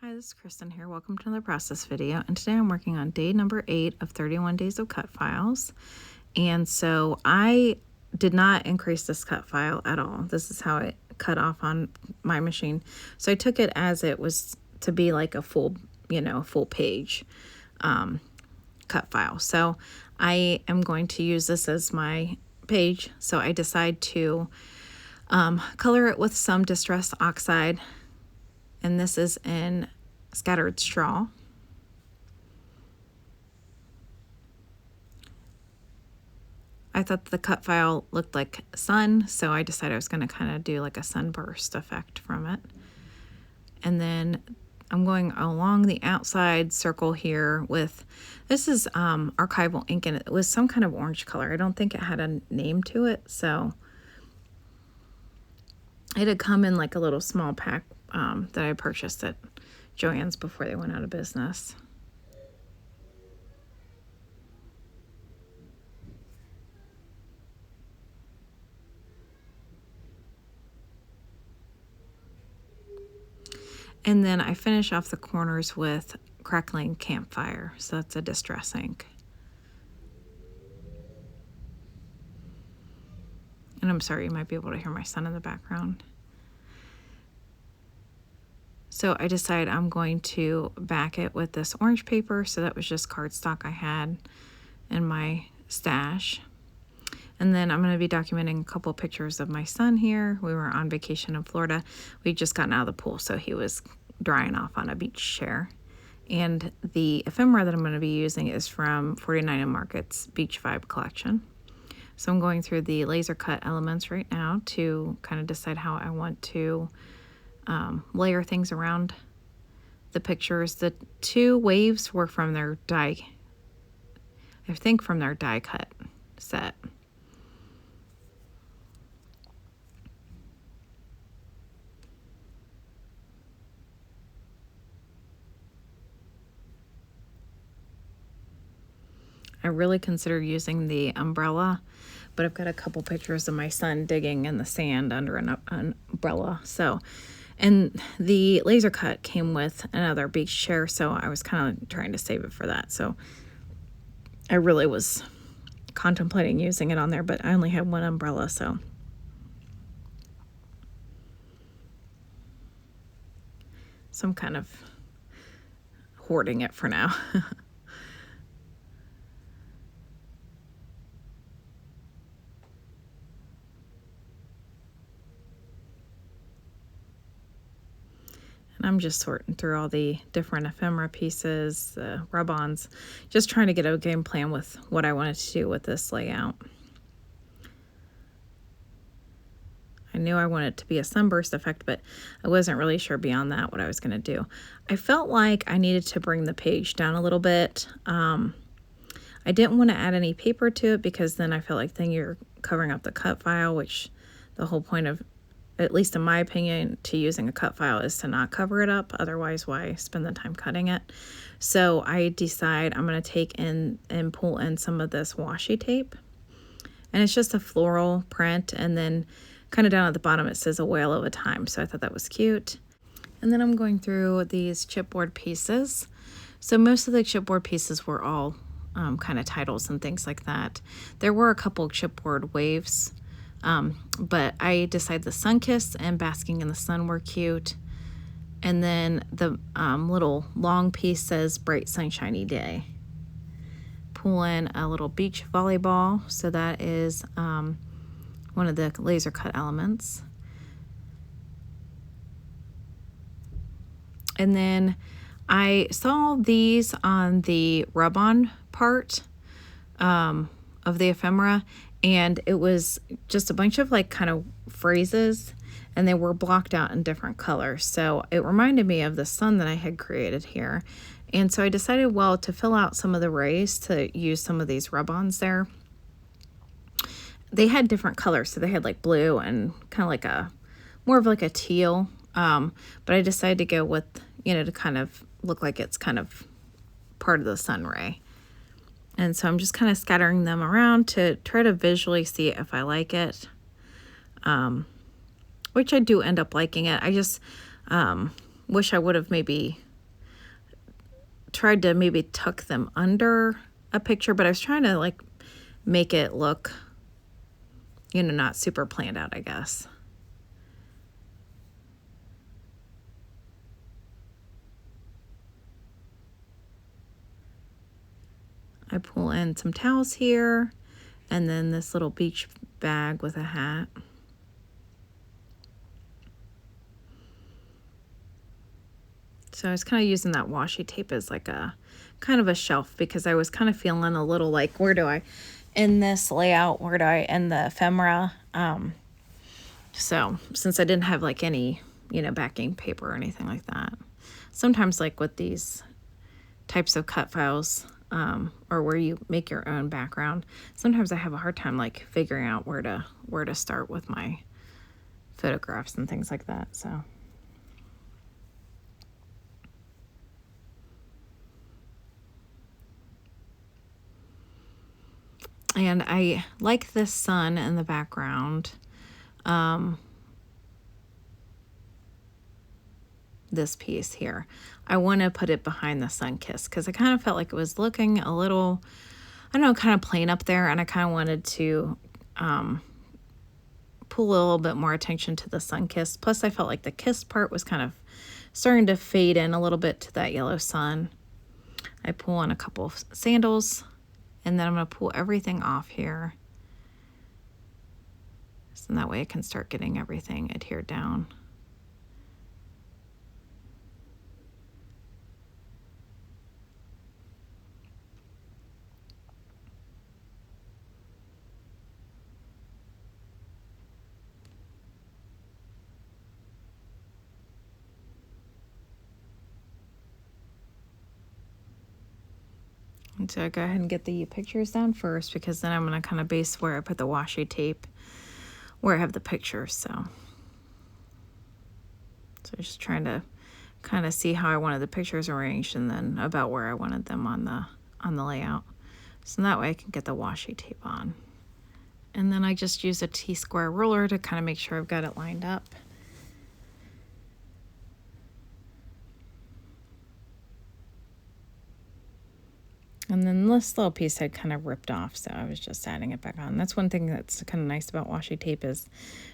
Hi, this is Kristen here. Welcome to another process video. And today I'm working on day number 8 of 31 days of cut files. And so I did not increase this cut file at all. This is how it cut off on my machine. So I took it as it was to be like a full, full page cut file. So I am going to use this as my page. So I decide to color it with some Distress Oxide. And this is in Scattered Straw. I thought the cut file looked like sun, so I decided I was going to kind of do like a sunburst effect from it. And then I'm going along the outside circle here with, this is archival ink, and it was some kind of orange color. I don't think it had a name to it, so it had come in like a little small pack that I purchased at Joann's before they went out of business. And then I finish off the corners with Crackling Campfire. So that's a Distress ink. And I'm sorry, you might be able to hear my son in the background. So I decided I'm going to back it with this orange paper. So that was just cardstock I had in my stash. And then I'm going to be documenting a couple of pictures of my son here. We were on vacation in Florida. We'd just gotten out of the pool, so he was drying off on a beach chair. And the ephemera that I'm going to be using is from 49 & Market's Beach Vibe collection. So I'm going through the laser cut elements right now to kind of decide how I want to layer things around the pictures. The two waves were from their die, I think from their die cut set. I really consider using the umbrella, but I've got a couple pictures of my son digging in the sand under an umbrella. So, and the laser cut came with another beach chair, so I was kind of trying to save it for that. So I really was contemplating using it on there, but I only had one umbrella, so. So I'm kind of hoarding it for now. I'm just sorting through all the different ephemera pieces, rub-ons, just trying to get a game plan with what I wanted to do with this layout. I knew I wanted it to be a sunburst effect, but I wasn't really sure beyond that what I was going to do. I felt like I needed to bring the page down a little bit. I didn't want to add any paper to it because then I felt like then you're covering up the cut file, which the whole point of, at least in my opinion, to using a cut file is to not cover it up. Otherwise, why spend the time cutting it? So I decide I'm going to take in and pull in some of this washi tape. And it's just a floral print. And then kind of down at the bottom, it says a whale of a time. So I thought that was cute. And then I'm going through these chipboard pieces. So most of the chipboard pieces were all kind of titles and things like that. There were a couple chipboard waves. But I decided the Sun-Kissed and Basking in the Sun were cute. And then the little long piece says Bright Sunshiny Day. Pull in a little beach volleyball. So that is one of the laser cut elements. And then I saw these on the rub-on part of the ephemera. And it was just a bunch of like kind of phrases, and they were blocked out in different colors. So it reminded me of the sun that I had created here. And so I decided, well, to fill out some of the rays, to use some of these rub-ons there. They had different colors. So they had like blue and kind of like more of like a teal. But I decided to go with, to kind of look like it's kind of part of the sun ray. And so I'm just kind of scattering them around to try to visually see if I like it, which I do end up liking it. I just wish I would have maybe tried to maybe tuck them under a picture, but I was trying to like make it look, you know, not super planned out, I guess. I pull in some towels here, and then this little beach bag with a hat. So I was kind of using that washi tape as like a kind of a shelf, because I was kind of feeling a little like, where do I end this layout? Where do I end the ephemera? So since I didn't have like any, you know, backing paper or anything like that. Sometimes like with these types of cut files, or where you make your own background, sometimes I have a hard time like figuring out where to start with my photographs and things like that. So and I like this sun in the background. This piece here, I want to put it behind the sun kiss, because I kind of felt like it was looking a little, I don't know, kind of plain up there, and I kind of wanted to pull a little bit more attention to the sun kiss. Plus I felt like the kiss part was kind of starting to fade in a little bit to that yellow sun. I pull on a couple of sandals, and then I'm going to pull everything off here, so that way I can start getting everything adhered down. And so I go ahead and get the pictures down first, because then I'm going to kind of base where I put the washi tape, where I have the pictures. So just trying to kind of see how I wanted the pictures arranged, and then about where I wanted them on the layout. So that way I can get the washi tape on. And then I just use a T-square ruler to kind of make sure I've got it lined up. And then this little piece I kind of ripped off, so I was just adding it back on. That's one thing that's kind of nice about washi tape, is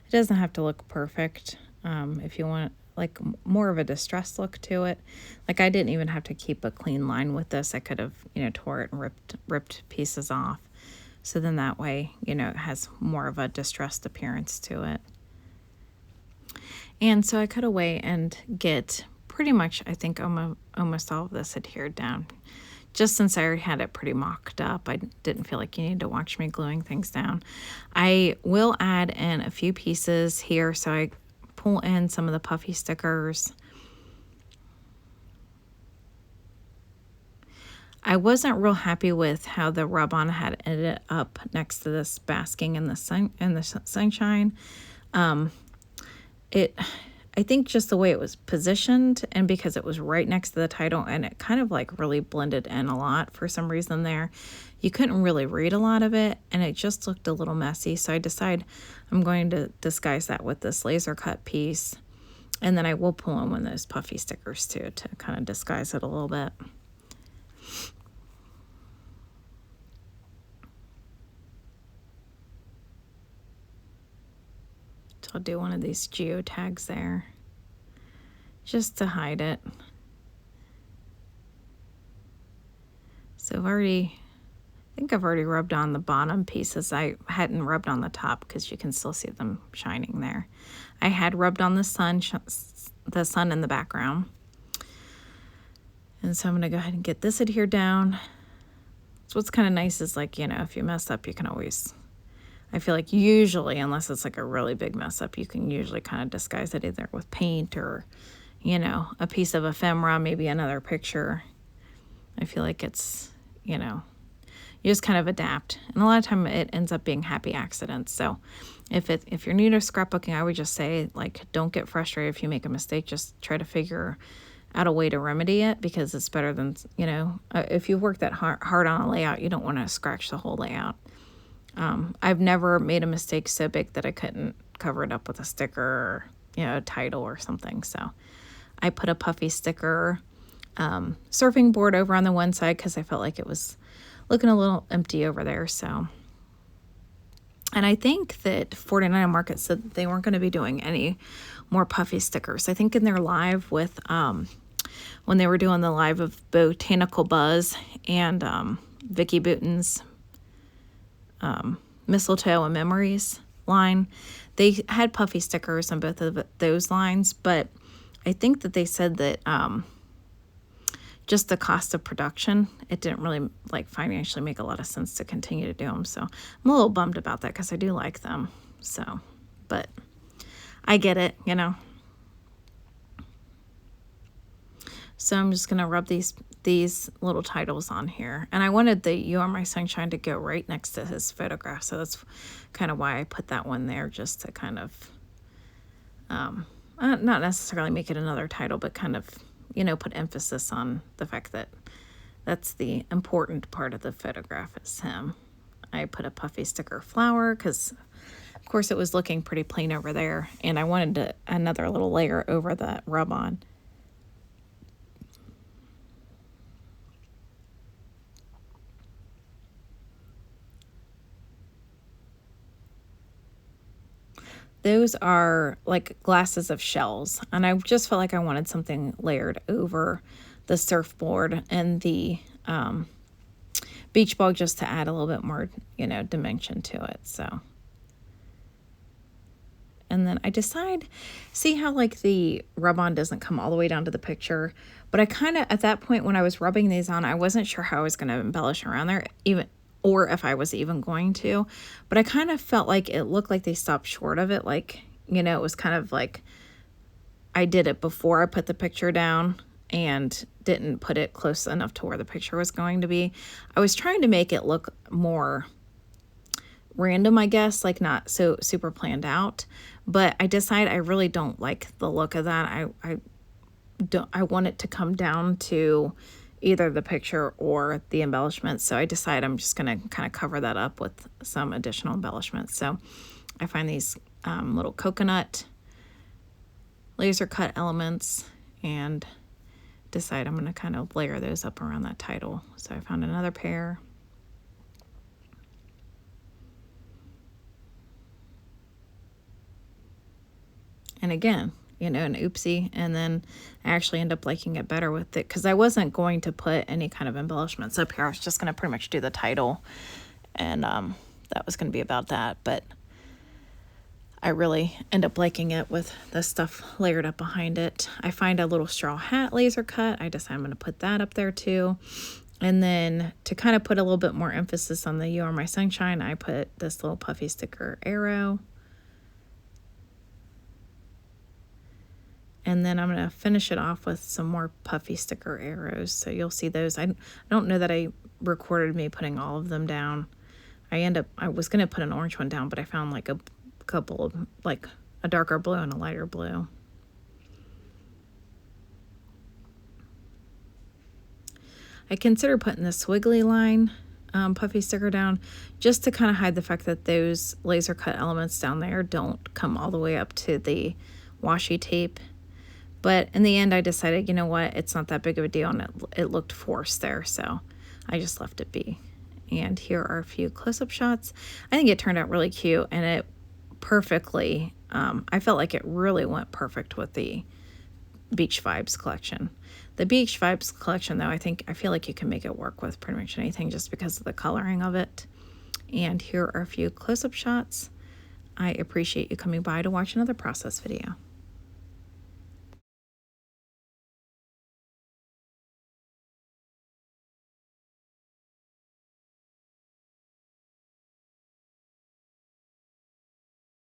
it doesn't have to look perfect. If you want like more of a distressed look to it, like I didn't even have to keep a clean line with this. I could have, you know, tore it and ripped pieces off. So then that way, you know, it has more of a distressed appearance to it. And so I cut away and get pretty much, I think, almost all of this adhered down. Just since I already had it pretty mocked up, I didn't feel like you needed to watch me gluing things down. I will add in a few pieces here, so I pull in some of the puffy stickers. I wasn't real happy with how the rub-on had ended up next to this basking in the sunshine. I think just the way it was positioned, and because it was right next to the title, and it kind of like really blended in a lot for some reason there. You couldn't really read a lot of it, and it just looked a little messy. So I decided I'm going to disguise that with this laser cut piece. And then I will pull in one of those puffy stickers too, to kind of disguise it a little bit. So I'll do one of these geotags there, just to hide it. So I think I've already rubbed on the bottom pieces. I hadn't rubbed on the top because you can still see them shining there. I had rubbed on the sun in the background. And so I'm going to go ahead and get this adhered down. So what's kind of nice is, like, you know, if you mess up, you can always, I feel like usually, unless it's like a really big mess up, you can usually kind of disguise it either with paint or, you know, a piece of ephemera, maybe another picture. I feel like it's, you know, you just kind of adapt. And a lot of time it ends up being happy accidents. So if you're new to scrapbooking, I would just say, like, don't get frustrated if you make a mistake. Just try to figure out a way to remedy it, because it's better than, you know, if you've worked that hard on a layout, you don't want to scratch the whole layout. I've never made a mistake so big that I couldn't cover it up with a sticker or, you know, a title or something. So I put a puffy sticker surfing board over on the one side because I felt like it was looking a little empty over there. So, and I think that 49 Market said that they weren't going to be doing any more puffy stickers. I think in their live with when they were doing the live of Botanical Buzz and Vicky Booten's Mistletoe and Memories line, they had puffy stickers on both of those lines, but I think that they said that just the cost of production, it didn't really like financially make a lot of sense to continue to do them. So I'm a little bummed about that because I do like them. So, but I get it, you know. So I'm just going to rub these little titles on here. And I wanted the You Are My Sunshine to go right next to his photograph. So that's kind of why I put that one there, just to kind of, not necessarily make it another title, but kind of, you know, put emphasis on the fact that that's the important part of the photograph is him. I put a puffy sticker flower because, of course, it was looking pretty plain over there. And I wanted another little layer over that rub-on. Those are like glasses of shells, and I just felt like I wanted something layered over the surfboard and the beach ball just to add a little bit more, you know, dimension to it. So, and then I see how like the rub-on doesn't come all the way down to the picture, but I kind of, at that point when I was rubbing these on, I wasn't sure how I was going to embellish around there, even, or if I was even going to, but I kind of felt like it looked like they stopped short of it. Like, you know, it was kind of like I did it before I put the picture down and didn't put it close enough to where the picture was going to be. I was trying to make it look more random, I guess, like not so super planned out, but I decided I really don't like the look of that. I want it to come down to either the picture or the embellishments. So I decided I'm just going to kind of cover that up with some additional embellishments. So I find these little coconut laser cut elements and decide I'm going to kind of layer those up around that title. So I found another pair. And again, you know, an oopsie, and then I actually end up liking it better with it because I wasn't going to put any kind of embellishments up here. I was just going to pretty much do the title, and that was going to be about that, but I really end up liking it with the stuff layered up behind it. I find a little straw hat laser cut. I decide I'm going to put that up there too. And then to kind of put a little bit more emphasis on the You Are My Sunshine, I put this little puffy sticker arrow. And then I'm going to finish it off with some more puffy sticker arrows. So you'll see those. I don't know that I recorded me putting all of them down. I was going to put an orange one down, but I found like a couple of, like a darker blue and a lighter blue. I consider putting the squiggly line puffy sticker down just to kind of hide the fact that those laser cut elements down there don't come all the way up to the washi tape. But in the end, I decided, you know what, it's not that big of a deal, and it looked forced there, so I just left it be. And here are a few close-up shots. I think it turned out really cute, and it perfectly, I felt like it really went perfect with the Beach Vibes collection. The Beach Vibes collection, though, I feel like you can make it work with pretty much anything just because of the coloring of it. And here are a few close-up shots. I appreciate you coming by to watch another process video.